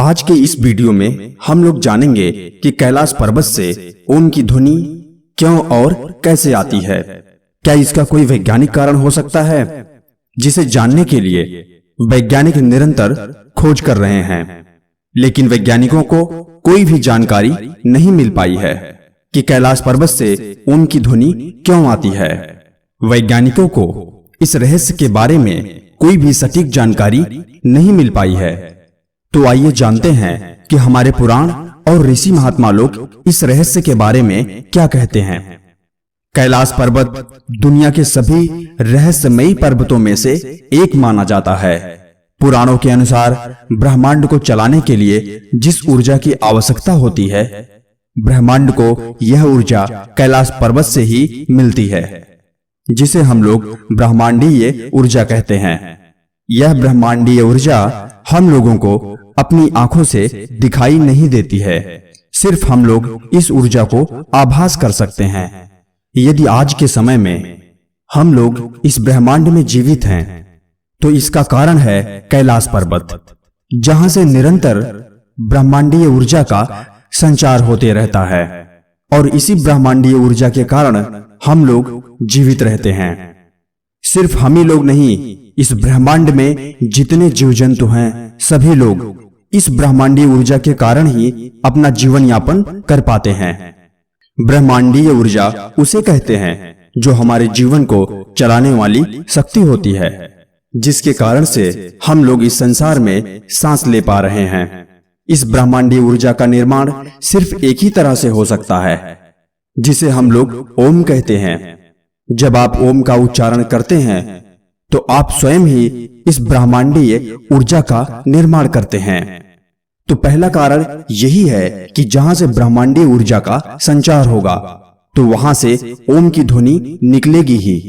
आज के इस वीडियो में हम लोग जानेंगे कि कैलाश पर्वत से ओम की ध्वनि क्यों और कैसे आती है। क्या इसका कोई वैज्ञानिक कारण हो सकता है, जिसे जानने के लिए वैज्ञानिक निरंतर खोज कर रहे हैं, लेकिन वैज्ञानिकों को कोई भी जानकारी नहीं मिल पाई है कि कैलाश पर्वत से ओम की ध्वनि क्यों आती है। वैज्ञानिकों को इस रहस्य के बारे में कोई भी सटीक जानकारी नहीं मिल पाई है। तो आइए जानते हैं कि हमारे पुराण और ऋषि महात्मा लोग इस रहस्य के बारे में क्या कहते हैं। कैलाश पर्वत दुनिया के सभी रहस्यमयी पर्वतों में से एक माना जाता है। पुराणों के अनुसार ब्रह्मांड को चलाने के लिए जिस ऊर्जा की आवश्यकता होती है, ब्रह्मांड को यह ऊर्जा कैलाश पर्वत से ही मिलती है, जिसे हम लोग ब्रह्मांडीय ऊर्जा कहते हैं। यह ब्रह्मांडीय ऊर्जा हम लोगों को अपनी आंखों से दिखाई नहीं देती है, सिर्फ हम लोग इस ऊर्जा को आभास कर सकते हैं। यदि आज के समय में हम लोग इस ब्रह्मांड में जीवित हैं, तो इसका कारण है कैलाश पर्वत, जहां से निरंतर ब्रह्मांडीय ऊर्जा का संचार होते रहता है, और इसी ब्रह्मांडीय ऊर्जा के कारण हम लोग जीवित रहते हैं। सिर्फ हम ही लोग नहीं, इस ब्रह्मांड में जितने जीव जंतु हैं, सभी लोग इस ब्रह्मांडीय ऊर्जा के कारण ही अपना जीवन यापन कर पाते हैं। ब्रह्मांडीय ऊर्जा उसे कहते हैं जो हमारे जीवन को चलाने वाली शक्ति होती है, जिसके कारण से हम लोग इस संसार में सांस ले पा रहे हैं। इस ब्रह्मांडीय ऊर्जा का निर्माण सिर्फ एक ही तरह से हो सकता है, जिसे हम लोग ओम कहते हैं। जब आप ओम का उच्चारण करते हैं, तो आप स्वयं ही इस ब्रह्मांडीय ऊर्जा का निर्माण करते हैं। तो पहला कारण यही है कि जहां से ब्रह्मांडीय ऊर्जा का संचार होगा, तो वहां से ओम की ध्वनि निकलेगी ही,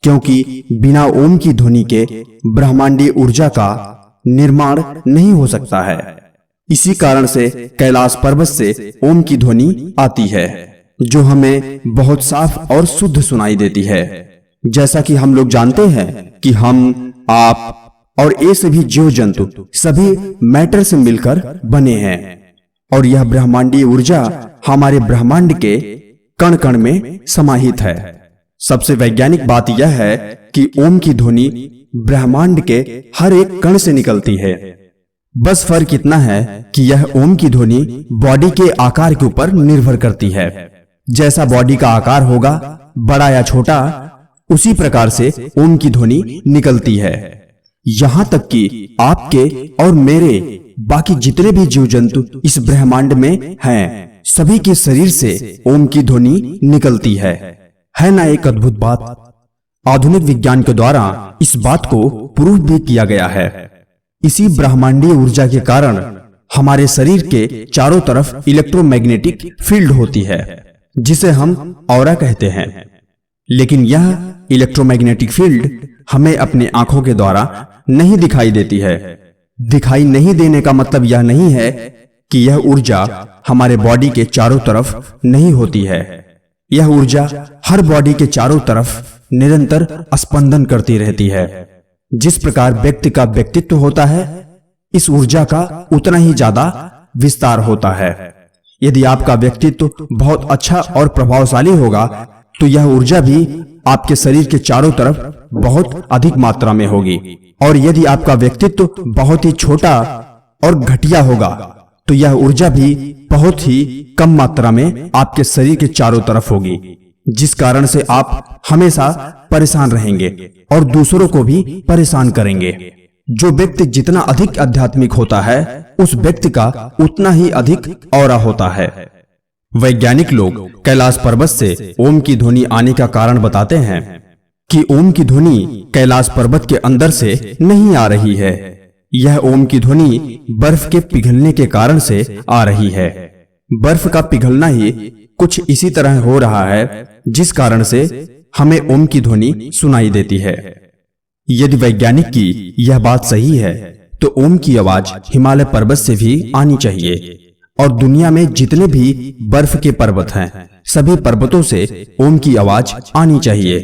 क्योंकि बिना ओम की ध्वनि के ब्रह्मांडीय ऊर्जा का निर्माण नहीं हो सकता है। इसी कारण से कैलाश पर्वत से ओम की ध्वनि आती है, जो हमें बहुत साफ और शुद्ध सुनाई देती है। जैसा कि हम लोग जानते हैं कि हम, आप और ये सभी जीव जंतु सभी मैटर से मिलकर बने हैं, और यह ब्रह्मांडीय ऊर्जा हमारे ब्रह्मांड के कण कण में समाहित है। सबसे वैज्ञानिक बात यह है कि ओम की ध्वनि ब्रह्मांड के हर एक कण से निकलती है। बस फर्क इतना है कि यह ओम की ध्वनि बॉडी के आकार के ऊपर निर्भर करती है। जैसा बॉडी का आकार होगा, बड़ा या छोटा, उसी प्रकार से ओम की ध्वनि निकलती है। यहां तक कि आपके और मेरे बाकी जितने भी जीव जंतु इस ब्रह्मांड में हैं, सभी के शरीर से ओम की ध्वनि निकलती है ना एक अद्भुत बात। आधुनिक विज्ञान के द्वारा इस बात को प्रूव भी किया गया है। इसी ब्रह्मांडीय ऊर्जा के कारण हमारे शरीर के चारों तरफ इलेक्ट्रोमैग्नेटिक फील्ड होती है, जिसे हम ऑरा कहते हैं। लेकिन यह इलेक्ट्रोमैग्नेटिक फील्ड हमें अपने आंखों के द्वारा नहीं दिखाई देती है। दिखाई नहीं देने का मतलब यह नहीं है कि यह ऊर्जा हमारे बॉडी के चारों तरफ नहीं होती है। यह ऊर्जा हर बॉडी के चारों तरफ निरंतर स्पंदन करती रहती है। जिस प्रकार व्यक्ति का व्यक्तित्व होता है, इस ऊर्जा का उतना ही ज्यादा विस्तार होता है। यदि आपका व्यक्तित्व बहुत अच्छा और प्रभावशाली होगा, तो यह ऊर्जा भी आपके शरीर के चारों तरफ बहुत अधिक मात्रा में होगी, और यदि आपका व्यक्तित्व बहुत ही छोटा और घटिया होगा, तो यह ऊर्जा भी बहुत ही कम मात्रा में आपके शरीर के चारों तरफ होगी, जिस कारण से आप हमेशा परेशान रहेंगे और दूसरों को भी परेशान करेंगे। जो व्यक्ति जितना अधिक आध्यात्मिक होता है, उस व्यक्ति का उतना ही अधिक ऑरा होता है। वैज्ञानिक लोग कैलाश पर्वत से ओम की ध्वनि आने का कारण बताते हैं कि ओम की ध्वनि कैलाश पर्वत के अंदर से नहीं आ रही है। यह ओम की ध्वनि बर्फ के पिघलने के कारण से आ रही है। बर्फ का पिघलना ही कुछ इसी तरह हो रहा है, जिस कारण से हमें ओम की ध्वनि सुनाई देती है। यदि वैज्ञानिक की यह बात सही है, तो ओम की आवाज हिमालय पर्वत से भी आनी चाहिए, और दुनिया में जितने भी बर्फ के पर्वत हैं, सभी पर्वतों से ओम की आवाज आनी चाहिए।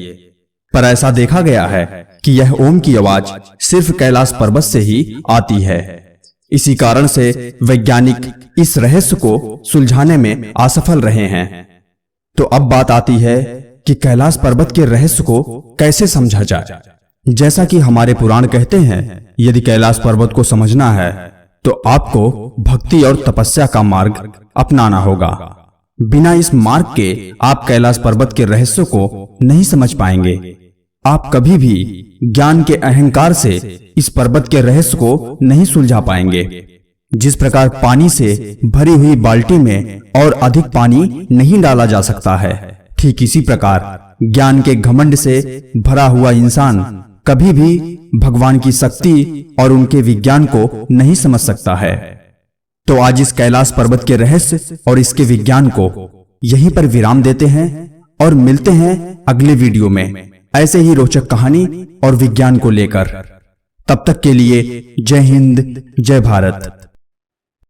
पर ऐसा देखा गया है कि यह ओम की आवाज सिर्फ कैलाश पर्वत से ही आती है। इसी कारण से वैज्ञानिक इस रहस्य को सुलझाने में असफल रहे हैं। तो अब बात आती है कि कैलाश पर्वत के रहस्य को कैसे समझा जाए। जैसा कि हमारे पुराण कहते हैं, यदि कैलाश पर्वत को समझना है तो आपको भक्ति और तपस्या का मार्ग अपनाना होगा। बिना इस मार्ग के आप कैलाश पर्वत के रहस्यों को नहीं समझ पाएंगे। आप कभी भी ज्ञान के अहंकार से इस पर्वत के रहस्य को नहीं सुलझा पाएंगे। जिस प्रकार पानी से भरी हुई बाल्टी में और अधिक पानी नहीं डाला जा सकता है, ठीक इसी प्रकार ज्ञान के घमंड से भरा हुआ इंसान कभी भी भगवान की शक्ति और उनके विज्ञान को नहीं समझ सकता है। तो आज इस कैलाश पर्वत के रहस्य और इसके विज्ञान को यहीं पर विराम देते हैं और मिलते हैं अगले वीडियो में ऐसे ही रोचक कहानी और विज्ञान को लेकर। तब तक के लिए जय हिंद, जय भारत।